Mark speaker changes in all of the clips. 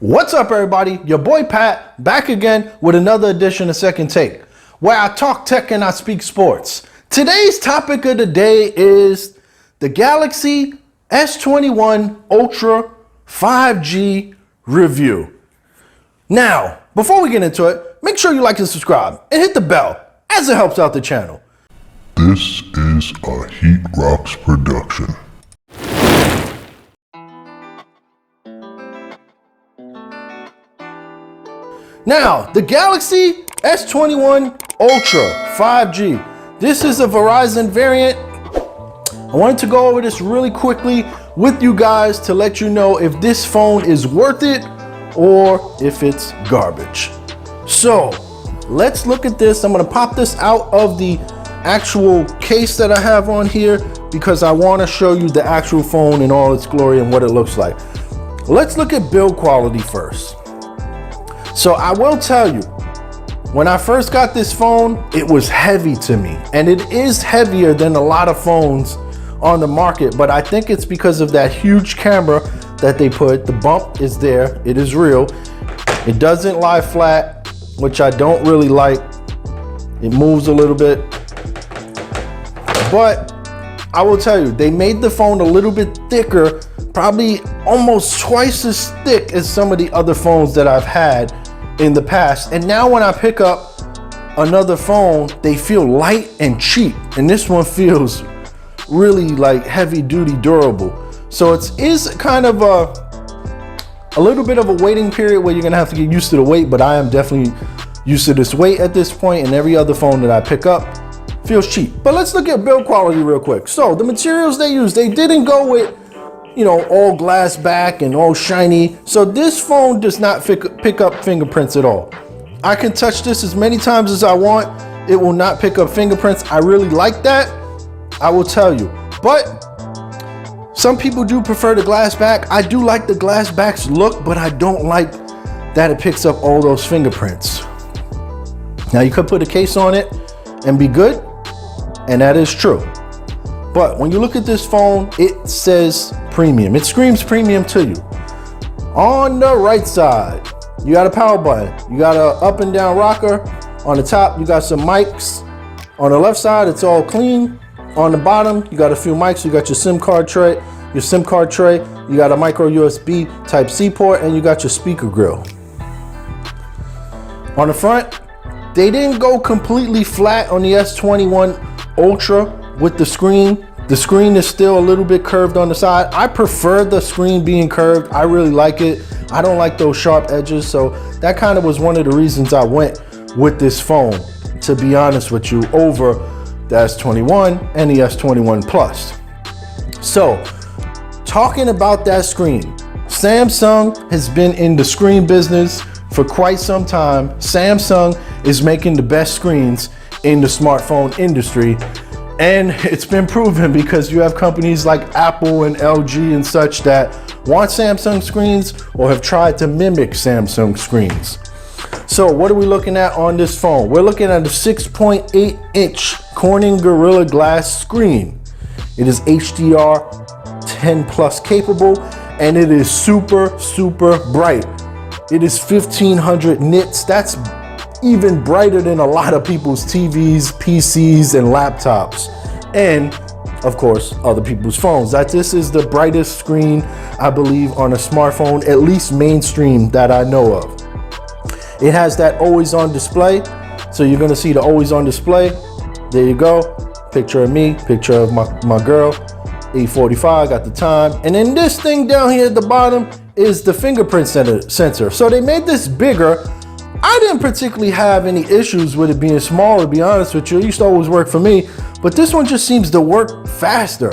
Speaker 1: What's up, everybody? Your boy Pat back again with another edition of Second Take, where I talk tech and I speak sports. Today's topic of the day is the Galaxy S21 Ultra 5G review. Now, before we get into it, make sure you like and subscribe and hit the bell as it helps out the channel.
Speaker 2: This is a Heat Rocks production.
Speaker 1: Now, the Galaxy S21 Ultra 5G. This is a Verizon variant. I wanted to go over this really quickly with you guys to let you know if this phone is worth it or if it's garbage. So, let's look at this. I'm gonna pop this out of the actual case that I have on here because I wanna show you the actual phone in all its glory and what it looks like. Let's look at build quality first. So I will tell you, when I first got this phone, it was heavy to me, and it is heavier than a lot of phones on the market, but I think it's because of that huge camera that they put. The bump is there, it is real. It doesn't lie flat, which I don't really like. It moves a little bit, but I will tell you, they made the phone a little bit thicker, probably almost twice as thick as some of the other phones that I've had in the past. And now when I pick up another phone, they feel light and cheap. And this one feels really like heavy duty durable. So it is kind of a little bit of a waiting period where you're gonna have to get used to the weight, but I am definitely used to this weight at this point, and every other phone that I pick up feels cheap. But let's look at build quality real quick. So the materials they use, they didn't go with, you know, all glass back and all shiny. So this phone does not pick up fingerprints at all. I can touch this as many times as I want. It will not pick up fingerprints. I really like that, I will tell you. But some people do prefer the glass back. I do like the glass back's look, but I don't like that it picks up all those fingerprints. Now you could put a case on it and be good, and that is true. But when you look at this phone, it says premium. It screams premium to you. On the right side, you got a power button. You got a up and down rocker. On the top, you got some mics. On the left side, it's all clean. On the bottom, you got a few mics. You got your SIM card tray. You got a micro USB Type-C port, and you got your speaker grill. On the front, they didn't go completely flat on the S21 Ultra with the screen. The screen is still a little bit curved on the side. I prefer the screen being curved. I really like it. I don't like those sharp edges. So that kind of was one of the reasons I went with this phone, to be honest with you, over the S21 and the S21 Plus. So talking about that screen, Samsung has been in the screen business for quite some time. Samsung is making the best screens in the smartphone industry. And it's been proven because you have companies like Apple and LG and such that want Samsung screens or have tried to mimic Samsung screens. So what are we looking at on this phone? We're looking at a 6.8-inch Corning Gorilla Glass screen. It is HDR10 plus capable, and it is super bright. It is 1500 nits. That's even brighter than a lot of people's TVs, PCs, and laptops, and of course other people's phones. This is the brightest screen, I believe, on a smartphone, at least mainstream, that I know of. It has that always on display, so you're gonna see the always on display. There you go, picture of me, picture of my girl, 8:45, got the time. And then this thing down here at the bottom is the fingerprint sensor. So they made this bigger. I didn't particularly have any issues with it being small, to be honest with you. It used to always work for me, but this one just seems to work faster.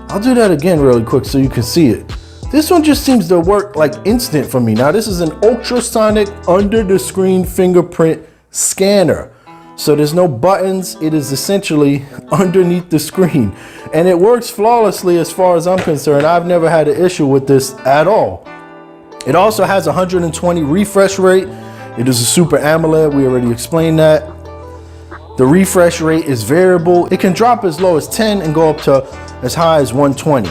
Speaker 1: I'll do that again really quick so you can see it. This one just seems to work like instant for me. Now this is an ultrasonic under the screen fingerprint scanner. So there's no buttons. It is essentially underneath the screen, and it works flawlessly as far as I'm concerned. I've never had an issue with this at all. It also has 120 refresh rate. It is a Super AMOLED, we already explained that. The refresh rate is variable. It can drop as low as 10 and go up to as high as 120,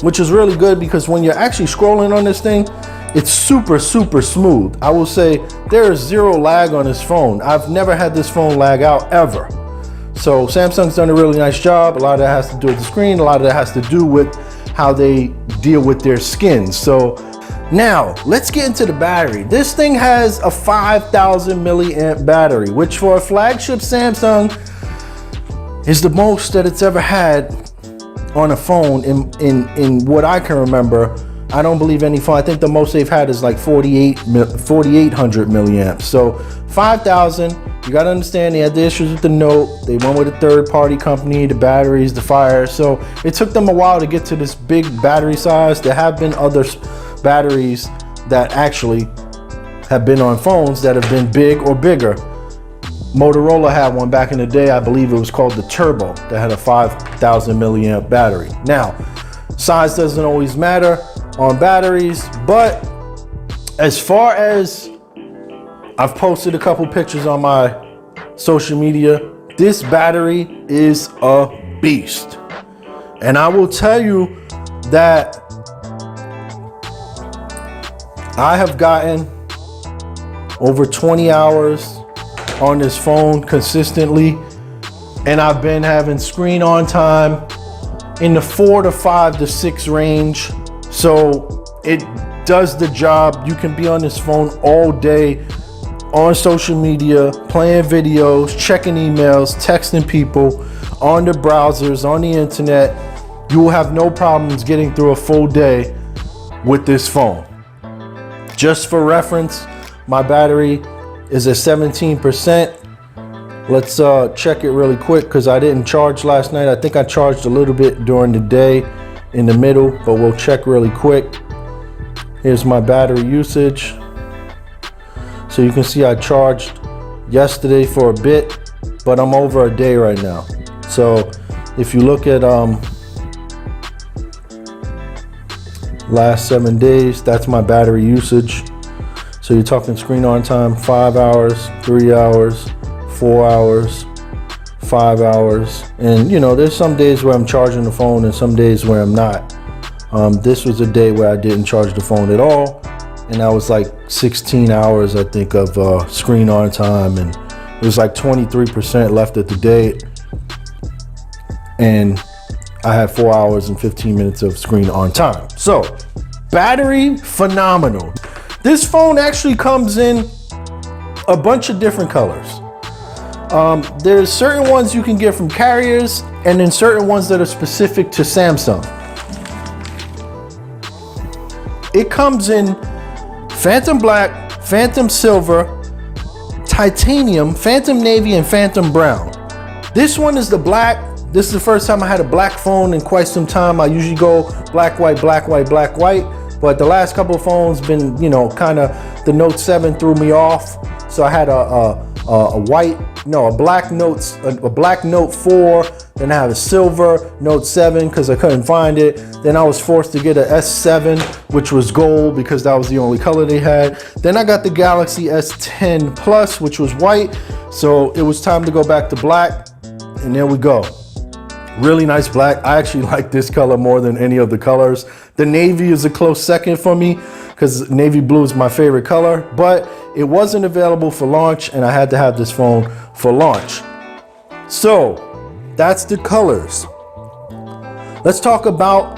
Speaker 1: which is really good because when you're actually scrolling on this thing, It's super smooth. I will say there is zero lag on this phone. I've never had this phone lag out ever. So Samsung's done a really nice job. A lot of that has to do with the screen. A lot of that has to do with how they deal with their skins. So now let's get into the battery. This thing has a 5,000 milliamp battery, which for a flagship Samsung is the most that it's ever had on a phone in what I can remember. I don't believe any phone. I think the most they've had is like 4,800 milliamps. So 5,000. You gotta understand, they had the issues with the Note. They went with a third-party company, the batteries, the fire. So it took them a while to get to this big battery size. There have been other batteries that actually have been on phones that have been big or bigger. Motorola had one back in the day. I believe it was called the Turbo, that had a 5,000 milliamp battery. Now, size doesn't always matter on batteries, but as far as I've posted a couple pictures on my social media, this battery is a beast. And I will tell you that I have gotten over 20 hours on this phone consistently, and I've been having screen on time in the 4 to 5 to 6 range. So it does the job. You can be on this phone all day, on social media, playing videos, checking emails, texting people, on the browsers, on the internet. You will have no problems getting through a full day with this phone. Just for reference, my battery is at 17%. Let's check it really quick because I didn't charge last night. I think I charged a little bit during the day in the middle, but we'll check really quick. Here's my battery usage. So you can see I charged yesterday for a bit, but I'm over a day right now. So if you look at last 7 days, that's my battery usage. So you're talking screen on time, 5 hours, 3 hours, 4 hours, 5 hours. And you know, there's some days where I'm charging the phone and some days where I'm not. This was a day where I didn't charge the phone at all. And that was like 16 hours, I think, of screen on time. And it was like 23% left at the day. And I had 4 hours and 15 minutes of screen on time. So battery, phenomenal. This phone actually comes in a bunch of different colors. There's certain ones you can get from carriers and then certain ones that are specific to Samsung. It comes in Phantom Black, Phantom Silver, Titanium, Phantom Navy, and Phantom Brown. This one is the black. This is the first time I had a black phone in quite some time. I usually go black, white, black, white, black, white. But the last couple of phones been, you know, kind of, the Note 7 threw me off. So I had a black Note 4. Then I had a silver Note 7 because I couldn't find it. Then I was forced to get a S7, which was gold because that was the only color they had. Then I got the Galaxy S10 Plus, which was white. So it was time to go back to black. And there we go. Really nice black. I actually like this color more than any of the colors. The navy is a close second for me because navy blue is my favorite color, but it wasn't available for launch and I had to have this phone for launch. So that's the colors. Let's talk about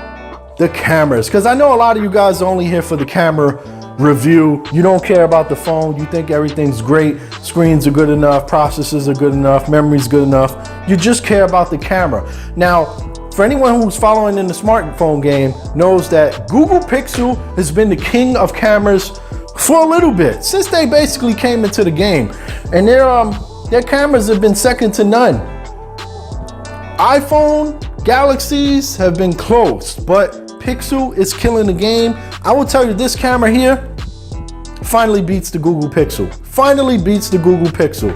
Speaker 1: the cameras, because I know a lot of you guys are only here for the camera review. You don't care about the phone. You think everything's great. Screens are good enough. Processors are good enough. Memory's good enough. You just care about the camera. Now, for anyone who's following in the smartphone game knows that Google Pixel has been the king of cameras for a little bit, since they basically came into the game. And their cameras have been second to none. iPhone, Galaxies have been close, but Pixel is killing the game. I will tell you, this camera here finally beats the Google Pixel. Finally beats the Google Pixel.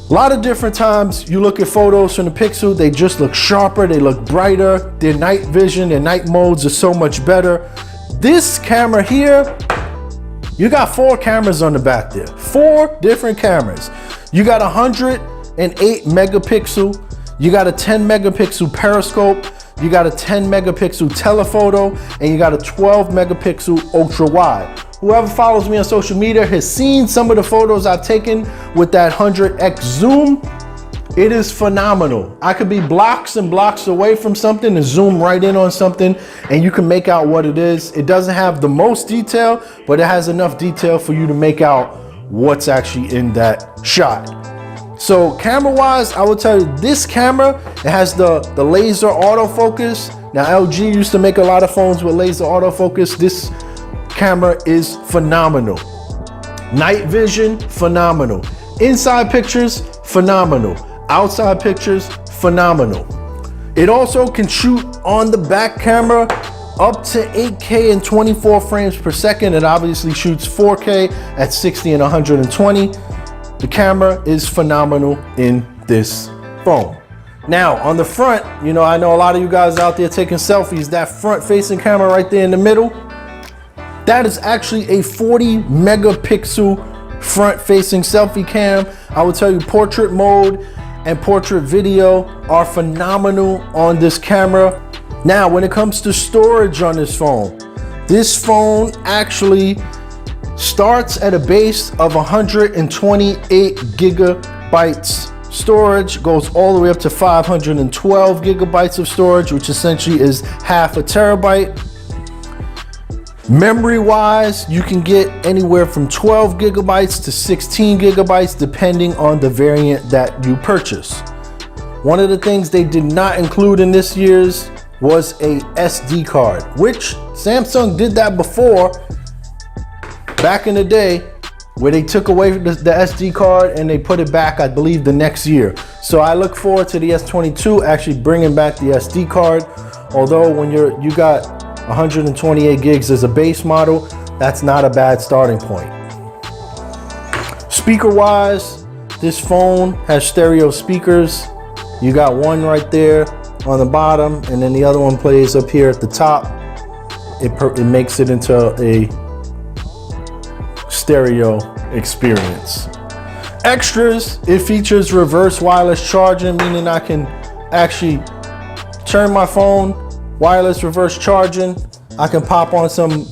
Speaker 1: A lot of different times you look at photos from the Pixel, they just look sharper, they look brighter. Their night vision, their night modes are so much better. This camera here, you got 4 cameras on the back there. 4 different cameras. You got 108 megapixel. You got a 10 megapixel periscope. you got a 10 megapixel telephoto, and you got a 12 megapixel ultra wide. Whoever follows me on social media has seen some of the photos I've taken with that 100x zoom. It is phenomenal. I could be blocks and blocks away from something and zoom right in on something, and you can make out what it is. It doesn't have the most detail, but it has enough detail for you to make out what's actually in that shot. So camera wise, I will tell you, this camera, it has the laser autofocus. Now LG used to make a lot of phones with laser autofocus. This camera is phenomenal. Night vision, phenomenal. Inside pictures, phenomenal. Outside pictures, phenomenal. It also can shoot on the back camera up to 8K and 24 frames per second. It obviously shoots 4K at 60 and 120. The camera is phenomenal in this phone. Now on the front, you know, I know a lot of you guys out there taking selfies. That front facing camera right there in the middle, that is actually a 40 megapixel front facing selfie cam. I will tell you, portrait mode and portrait video are phenomenal on this camera. Now, when it comes to storage on this phone actually starts at a base of 128 gigabytes storage, goes all the way up to 512 gigabytes of storage, which essentially is half a terabyte. Memory wise, you can get anywhere from 12 gigabytes to 16 gigabytes depending on the variant that you purchase. One of the things they did not include in this year's was a SD card, which Samsung did that before back in the day, where they took away the SD card and they put it back, I believe, the next year. So I look forward to the S22 actually bringing back the SD card. Although when you got 128 gigs as a base model, that's not a bad starting point. Speaker wise, this phone has stereo speakers. You got one right there on the bottom, and then the other one plays up here at the top. It makes it into a stereo experience. Extras, it features reverse wireless charging, meaning I can actually turn my phone wireless reverse charging. I can pop on some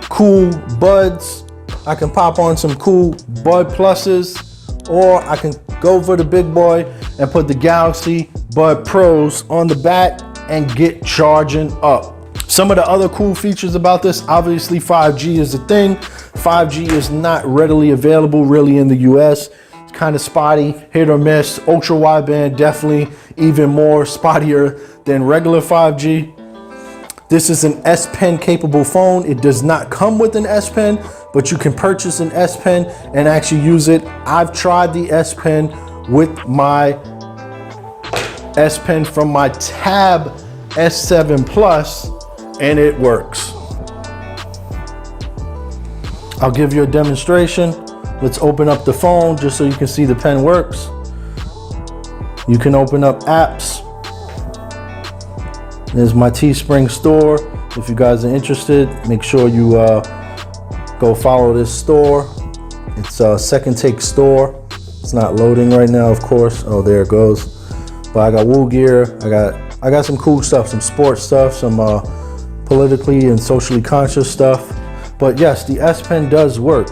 Speaker 1: cool buds. I can pop on some cool Bud Pluses, or I can go for the big boy and put the Galaxy Bud Pros on the back and get charging up. Some of the other cool features about this, obviously 5G is a thing. 5G is not readily available really in the US. It's kind of spotty, hit or miss. Ultra wideband, definitely even more spottier than regular 5G. This is an S Pen capable phone. It does not come with an S Pen, but you can purchase an S Pen and actually use it. I've tried the S Pen with my S Pen from my Tab S7 Plus, and it works. I'll give you a demonstration. Let's open up the phone just so you can see the pen works. You can open up apps. There's my Teespring store. If you guys are interested, make sure you go follow this store. It's a Second Take store. It's not loading right now, of course. Oh, there it goes. But I got Woo gear. I got some cool stuff, some sports stuff, some politically and socially conscious stuff. But yes, the S Pen does work.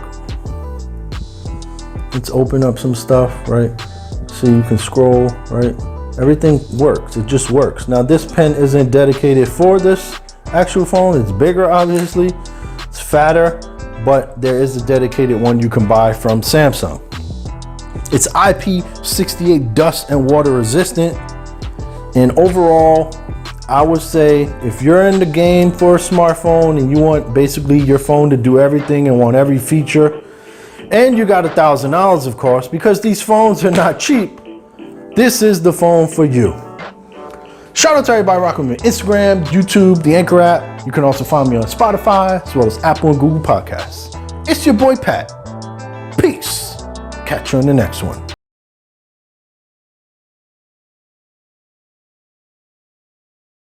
Speaker 1: Let's open up some stuff, right? So you can scroll, right? Everything works, it just works. Now this pen isn't dedicated for this actual phone. It's bigger, obviously. It's fatter, but there is a dedicated one you can buy from Samsung. It's IP68 dust and water resistant. And overall, I would say if you're in the game for a smartphone and you want basically your phone to do everything and want every feature, and you got $1,000 of course, because these phones are not cheap, this is the phone for you. Shout out to everybody rocking with me on Instagram, YouTube, the Anchor app. You can also find me on Spotify, as well as Apple and Google Podcasts. It's your boy Pat. Peace. Catch you on the next one.